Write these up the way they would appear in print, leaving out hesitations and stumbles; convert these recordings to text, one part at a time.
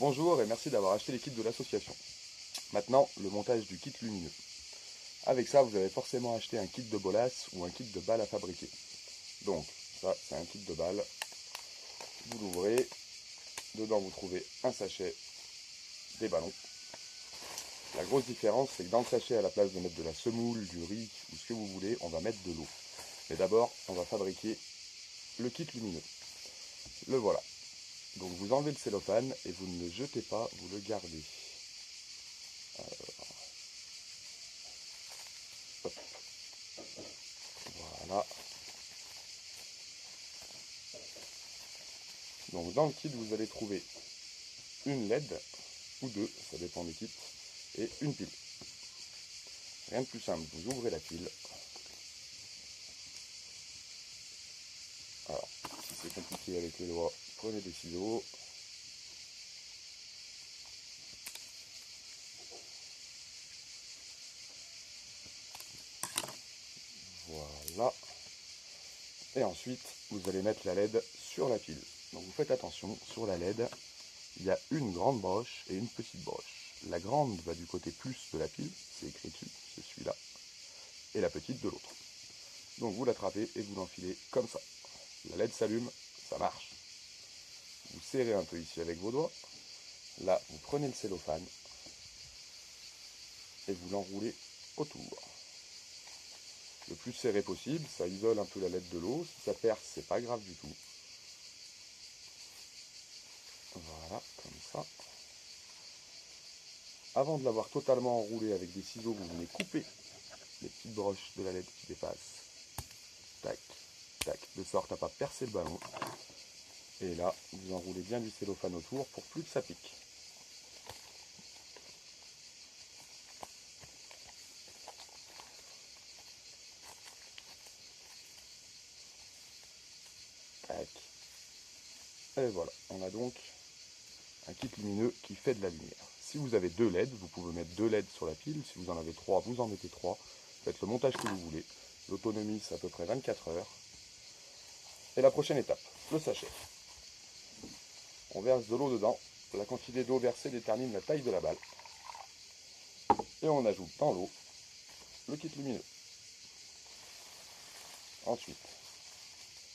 Bonjour et merci d'avoir acheté les kits de l'association. Maintenant, le montage du kit lumineux. Avec ça, vous avez forcément acheté un kit de bolas ou un kit de balles à fabriquer. Donc, ça, c'est un kit de balles. Vous l'ouvrez. Dedans, vous trouvez un sachet, des ballons. La grosse différence, c'est que dans le sachet, à la place de mettre de la semoule, du riz ou ce que vous voulez, on va mettre de l'eau. Mais d'abord, on va fabriquer le kit lumineux. Le voilà. Donc vous enlevez le cellophane et vous ne le jetez pas, vous le gardez. Hop. Voilà. Donc dans le kit, vous allez trouver une LED, ou deux, ça dépend des kits, et une pile. Rien de plus simple, vous ouvrez la pile. Alors, si c'est compliqué avec les doigts, prenez des ciseaux. Voilà. Et ensuite, vous allez mettre la LED sur la pile. Donc vous faites attention, sur la LED, il y a une grande broche et une petite broche. La grande va du côté plus de la pile, c'est écrit dessus, c'est celui-là, et la petite de l'autre. Donc vous l'attrapez et vous l'enfilez comme ça. La LED s'allume, ça marche. Vous serrez un peu ici avec vos doigts. Là, vous prenez le cellophane et vous l'enroulez autour. Le plus serré possible, ça isole un peu la LED de l'eau. Si ça perce, c'est pas grave du tout. Voilà, comme ça. Avant de l'avoir totalement enroulé avec des ciseaux, vous venez couper les petites broches de la LED qui dépassent. Tac, tac, de sorte à ne pas percer le ballon. Et là, vous enroulez bien du cellophane autour pour plus que ça pique. Tac. Et voilà, on a donc un kit lumineux qui fait de la lumière. Si vous avez deux LED, vous pouvez mettre deux LED sur la pile. Si vous en avez trois, vous en mettez trois. Faites le montage que vous voulez. L'autonomie, c'est à peu près 24 heures. Et la prochaine étape, le sachet. On verse de l'eau dedans. La quantité d'eau versée détermine la taille de la balle. Et on ajoute dans l'eau le kit lumineux. Ensuite,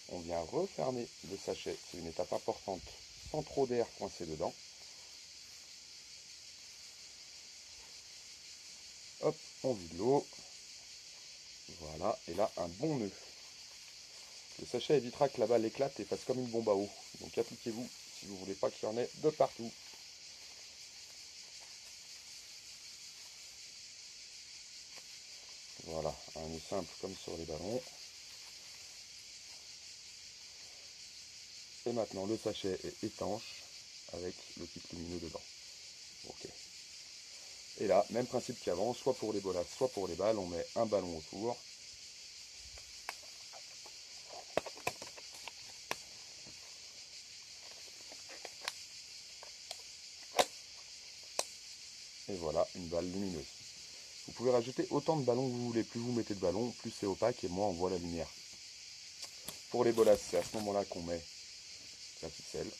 on vient refermer le sachet. C'est une étape importante, sans trop d'air coincé dedans. Hop, on vide l'eau. Voilà, et là, un bon nœud. Le sachet évitera que la balle éclate et fasse comme une bombe à eau. Donc appliquez-vous si vous ne voulez pas qu'il y en ait de partout. Voilà, un nœud simple comme sur les ballons. Et maintenant le sachet est étanche avec le kit lumineux dedans. Ok. Et là, même principe qu'avant, soit pour les bolas, soit pour les balles, on met un ballon autour. Et voilà, une balle lumineuse. Vous pouvez rajouter autant de ballons que vous voulez. Plus vous mettez de ballons, plus c'est opaque et moins on voit la lumière. Pour les bolas, c'est à ce moment-là qu'on met la ficelle.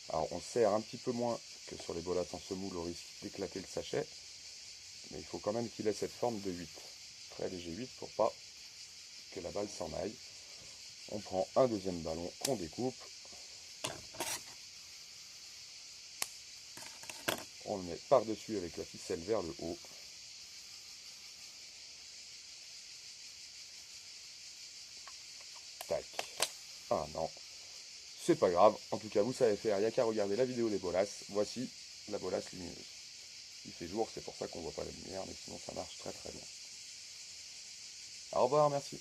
Alors on serre un petit peu moins que sur les bolas en semoule au risque d'éclater le sachet. Mais il faut quand même qu'il ait cette forme de 8. Très léger 8 pour pas que la balle s'en aille. On prend un deuxième ballon qu'on découpe. On le met par-dessus avec la ficelle vers le haut. Tac. Ah non. C'est pas grave. En tout cas, vous savez faire. Il n'y a qu'à regarder la vidéo des bolas. Voici la bolas lumineuse. Il fait jour, c'est pour ça qu'on ne voit pas la lumière, mais sinon ça marche très très bien. Au revoir, merci.